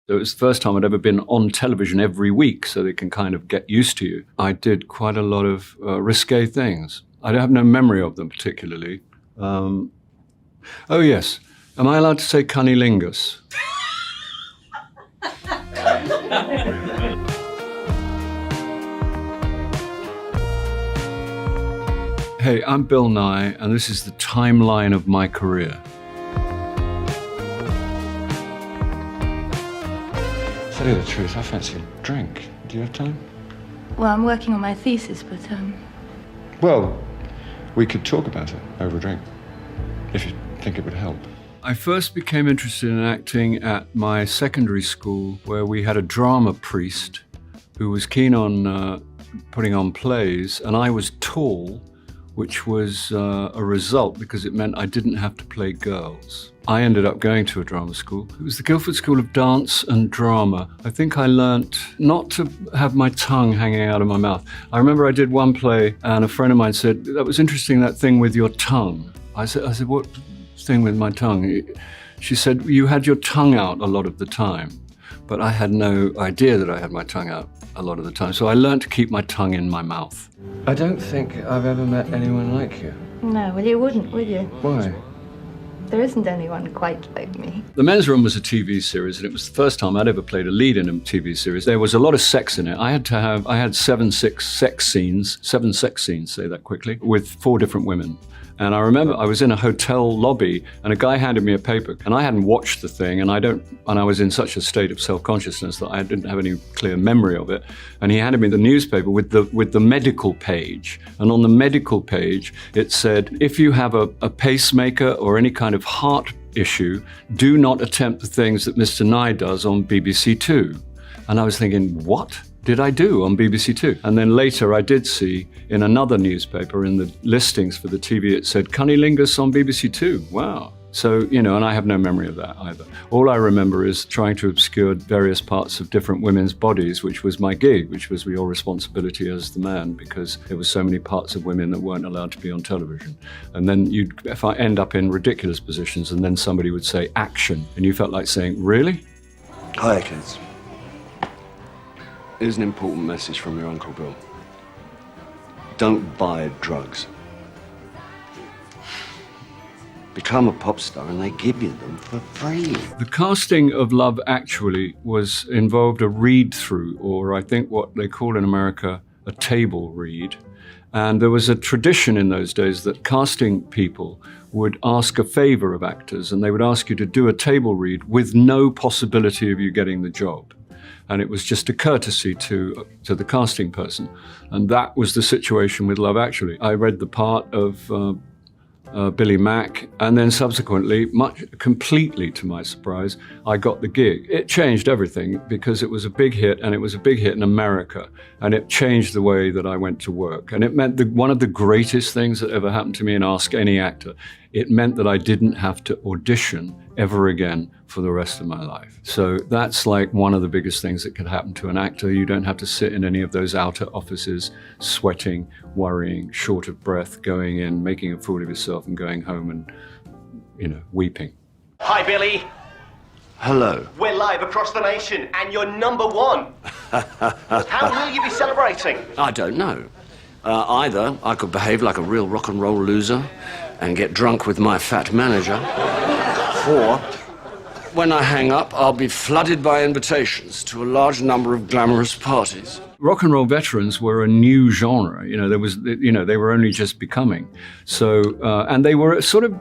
It was the first time I'd ever been on television every week, so they can kind of get used to you. I did quite a lot of risque things. I have no memory of them particularly. Oh, yes. Am I allowed to say cunnilingus? Hey, I'm Bill Nighy, and this is the timeline of my career. To tell you the truth, I fancy a drink. Do you have time? Well, I'm working on my thesis, but, Well, we could talk about it over a drink, if you think it would help. I first became interested in acting at my secondary school, where we had a drama priest who was keen on putting on plays, and I was tall, which was a result because it meant I didn't have to play girls. I ended up going to a drama school. It was the Guildford School of Dance and Drama. I think I learnt not to have my tongue hanging out of my mouth. I remember I did one play and a friend of mine said, "That was interesting, that thing with your tongue." I said, "What thing with my tongue?" She said, "You had your tongue out a lot of the time." But I had no idea that I had my tongue out a lot of the time. So I learned to keep my tongue in my mouth. I don't think I've ever met anyone like you. no, well, you wouldn't, would you? Why? There isn't anyone quite like me. The Men's Room was a TV series, and it was the first time I'd ever played a lead in a TV series. There was a lot of sex in it. I had seven sex scenes, say that quickly, with 4 different women. And I remember I was in a hotel lobby and a guy handed me a paper, and I hadn't watched the thing, and I was in such a state of self-consciousness that I didn't have any clear memory of it. And he handed me the newspaper with the medical page. And on the medical page, it said, if you have a pacemaker or any kind of heart issue, do not attempt the things that Mr. Nighy does on BBC Two. And I was thinking, what did I do on BBC Two? And then later I did see in another newspaper, in the listings for the TV, it said cunnilingus on BBC Two. Wow. So, and I have no memory of that either. All I remember is trying to obscure various parts of different women's bodies, which was my gig, which was your responsibility as the man, because there were so many parts of women that weren't allowed to be on television. And then if I end up in ridiculous positions, and then somebody would say action, and you felt like saying, really? Hi, kids. Here's an important message from your Uncle Bill. Don't buy drugs. Become a pop star and they give you them for free. The casting of Love Actually involved a read-through, or I think what they call in America a table read. And there was a tradition in those days that casting people would ask a favor of actors, and they would ask you to do a table read with no possibility of you getting the job. And it was just a courtesy to the casting person. And that was the situation with Love Actually. I read the part of Billy Mack, and then subsequently, completely to my surprise, I got the gig. It changed everything because it was a big hit, and it was a big hit in America, and it changed the way that I went to work. And it meant one of the greatest things that ever happened to me, and ask any actor, it meant that I didn't have to audition ever again for the rest of my life. So that's like one of the biggest things that could happen to an actor. You don't have to sit in any of those outer offices, sweating, worrying, short of breath, going in, making a fool of yourself, and going home and, weeping. Hi, Billy. Hello. We're live across the nation, and you're #1. How will you be celebrating? I don't know. Either I could behave like a real rock and roll loser and get drunk with my fat manager, or when I hang up, I'll be flooded by invitations to a large number of glamorous parties. Rock and roll veterans were a new genre. They were only just becoming. So, and they were sort of,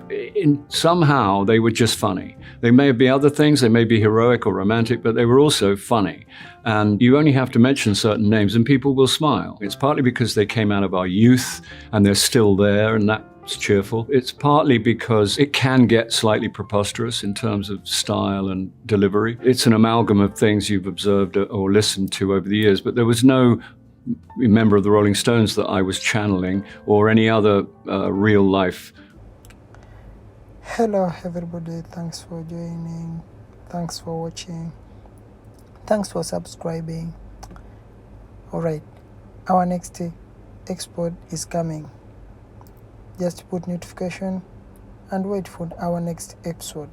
somehow they were just funny. They may be other things, they may be heroic or romantic, but they were also funny. And you only have to mention certain names and people will smile. It's partly because they came out of our youth and they're still there, and that's cheerful. It's partly because it can get slightly preposterous in terms of style and delivery. It's an amalgam of things you've observed or listened to over the years, but there was no member of the Rolling Stones that I was channeling, or any other real life. Hello everybody, thanks for joining, thanks for watching, thanks for subscribing. Alright, our next export is coming. Just put notification and wait for our next episode.